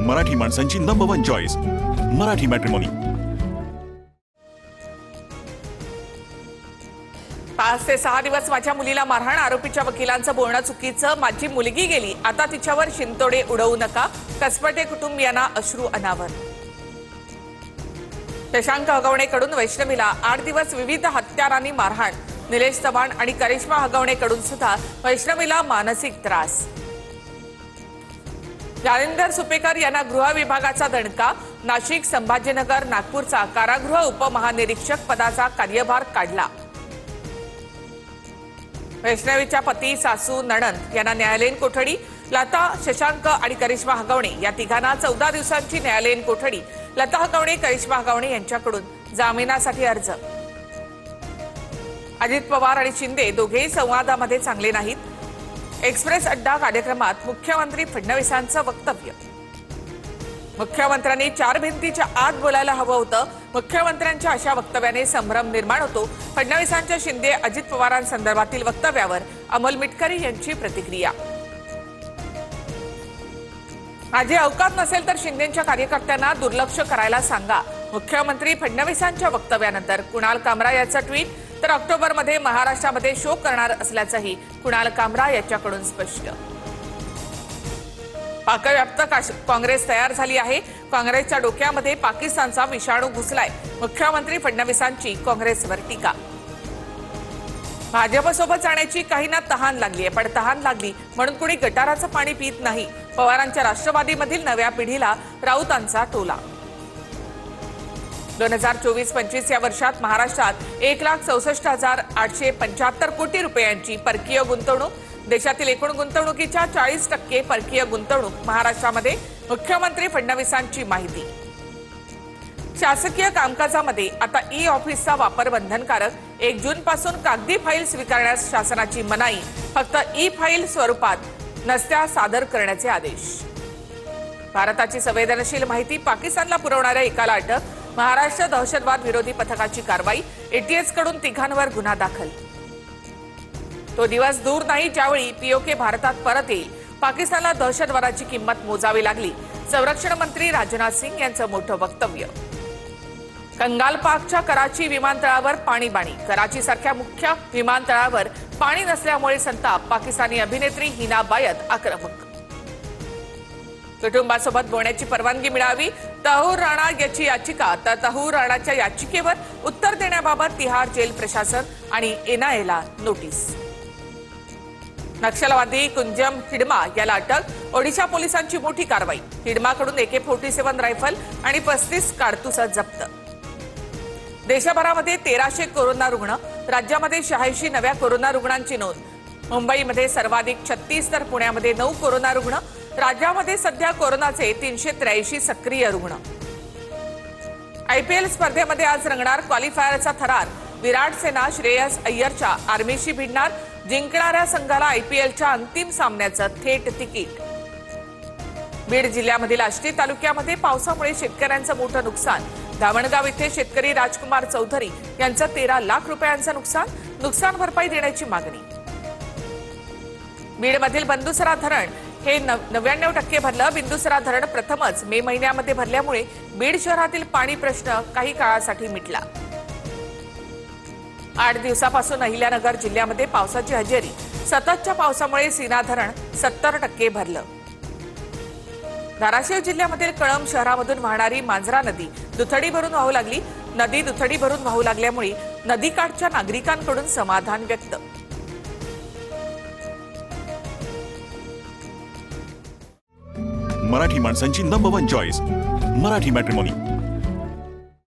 मराठी माणसांची number 1 choice Marathi matrimony. 5 ते 6 दिवस माझ्या मुलीला मारहाण, आरोपीच्या वकिलांचं बोलणं चुकीचं, माझी मुलगी गेली, आता तिच्यावर शिंतोडे उडवू नका, कसपटे कुटुंबियांना अश्रू अनावर। शशांक हगवणेकडून वैष्णवीला 8 दिवस विविध हत्यारांनी मारहाण, निलेश चव्हाण आणि करिश्मा हगवणेकडून सुद्धा वैष्णवीला मानसिक त्रास। जालिंदर सुपेकर यांना गृह विभागाचा दणका, नाशिक, संभाजीनगर, नागपूरचा कारागृह उपमहानिरीक्षक पदाचा कार्यभार काढला। वैष्णवीच्या पती, सासू, नणंद यांना न्यायालयीन कोठडी, लता, शशांक आणि करिश्मा हगवणे या तिघांना 14 दिवसांची न्यायालयीन कोठडी। लता हगवणे, करिश्मा हगवणे यांच्याकडून जामिनासाठी अर्ज। अजित पवार आणि शिंदे दोघेही संवादामध्ये चांगले नाहीत। एक्सप्रेस अड्डा कार्यक्रमात मुख्यमंत्री फडणवीसांचं वक्तव्य। मुख्यमंत्र्यांनी 4 भिंतीच्या आत बोलायला हवं होतं, मुख्यमंत्र्यांच्या अशा वक्तव्याने संभ्रम निर्माण होतो। फडणवीसांच्या शिंदे अजित पवारांसंदर्भातील वक्तव्यावर अमोल मिटकरी यांची प्रतिक्रिया। माझी अवकात नसेल तर शिंदेच्या कार्यकर्त्यांना दुर्लक्ष करायला सांगा, मुख्यमंत्री फडणवीसांच्या वक्तव्यानंतर कुणाल कामरा याचं ट्विट। तर ऑक्टोबरमध्ये महाराष्ट्रामध्ये शो करणार असल्याचंही कुणाल कामरा याच्याकडून स्पष्ट। पाकव्याप्त काँग्रेस तयार झाली आहे, काँग्रेसच्या डोक्यामध्ये पाकिस्तानचा विषाणू घुसलाय, मुख्यमंत्री फडणवीसांची काँग्रेसवर टीका। भाजपसोबत जाण्याची काहींना तहान लागली आहे, पण तहान लागली म्हणून कुणी गटाराचं पाणी पित नाही, पवारांच्या राष्ट्रवादीमधील नव्या पिढीला राऊतांचा टोला। 2024-25 या वर्षात महाराष्ट्रात 1,64,875 कोटी रुपयांची परकीय गुंतवणूक, देशातील एकूण गुंतवणुकीच्या 40% परकीय गुंतवणूक महाराष्ट्रामध्ये, मुख्यमंत्री फडणवीसांची माहिती। शासकीय कामकाजामध्ये आता ई ऑफिसचा वापर बंधनकारक, 1 जूनपासून कागदी फाईल स्वीकारण्यास शासनाची मनाई, फक्त ई फाईल स्वरूपात नस्त्या सादर करण्याचे आदेश। भारताची संवेदनशील माहिती पाकिस्तानला पुरवणाऱ्या एकाला अटक, महाराष्ट्र दहशतवाद विरोधी पथकाची कारवाई, एटीएस कडून तिघांवर गुन्हा दाखल। तो दिवस दूर नाही ज्यावेळी पीओके भारतात परत येईल, पाकिस्तानला दहशतवादाची किंमत मोजावी लागली, संरक्षण मंत्री राजनाथ सिंग यांचं मोठं वक्तव्य। कंगाल पाकच्या कराची विमानतळावर पाणीबाणी, कराची सारख्या मुख्य विमानतळावर पाणी नसल्यामुळे संताप, पाकिस्तानी अभिनेत्री हिना बायत आक्रमक। कुटुंबासोबत बोलण्याची परवानगी मिळावी, तहूर राणा याची याचिका, तर तहूर राणाच्या याचिकेवर उत्तर देण्याबाबत तिहार जेल प्रशासन आणि एनआयएला नोटीस। नक्षलवादी कुंजम हिडमा याला अटक, ओडिशा पोलिसांची मोठी कारवाई, हिडमाकडून AK-47 रायफल आणि 35 कारतूस जप्त। देशभरामध्ये 1300 कोरोना रुग्ण, राज्यामध्ये 86 नव्या कोरोना रुग्णांची नोंद, मुंबईमध्ये सर्वाधिक 36 तर पुण्यामध्ये 9 कोरोना रुग्ण, राज्यामध्ये सध्या कोरोनाचे 383 सक्रिय रुग्ण। IPL स्पर्धेमध्ये आज रंगणार क्वालिफायरचा थरार, विराट सेना श्रेयस अय्यरच्या आर्मीशी भिडणार, जिंकणाऱ्या संघाला IPLच्या अंतिम सामन्याचं थेट तिकीट। बीड जिल्ह्यामधील आष्टी तालुक्यामध्ये पावसामुळे शेतकऱ्यांचं मोठं नुकसान, धामणगाव इथे शेतकरी राजकुमार चौधरी यांचं 13 लाख रुपयांचं नुकसान भरपाई देण्याची मागणी। बीडमधील बिंदुसरा धरण हे 99% भरलं, बिंदुसरा धरण प्रथमच मे महिन्यामध्ये भरल्यामुळे बीड शहरातील पाणी प्रश्न काही काळासाठी मिटला। 8 दिवसापासून अहिल्यानगर जिल्ह्यामध्ये पावसाची हजेरी, सततच्या पावसामुळे सीना धरण 70% भरलं। धाराशिव जिल्ह्यामधील कळंब शहरामधून वाहणारी मांजरा नदी दुथडी भरून वाहू लागली, नदी दुथडी भरून वाहू लागल्यामुळे नदीकाठच्या नागरिकांकडून समाधान व्यक्त। मराठी माणसांची नंबर 1 चॉईस मराठी मॅट्रिमोनी।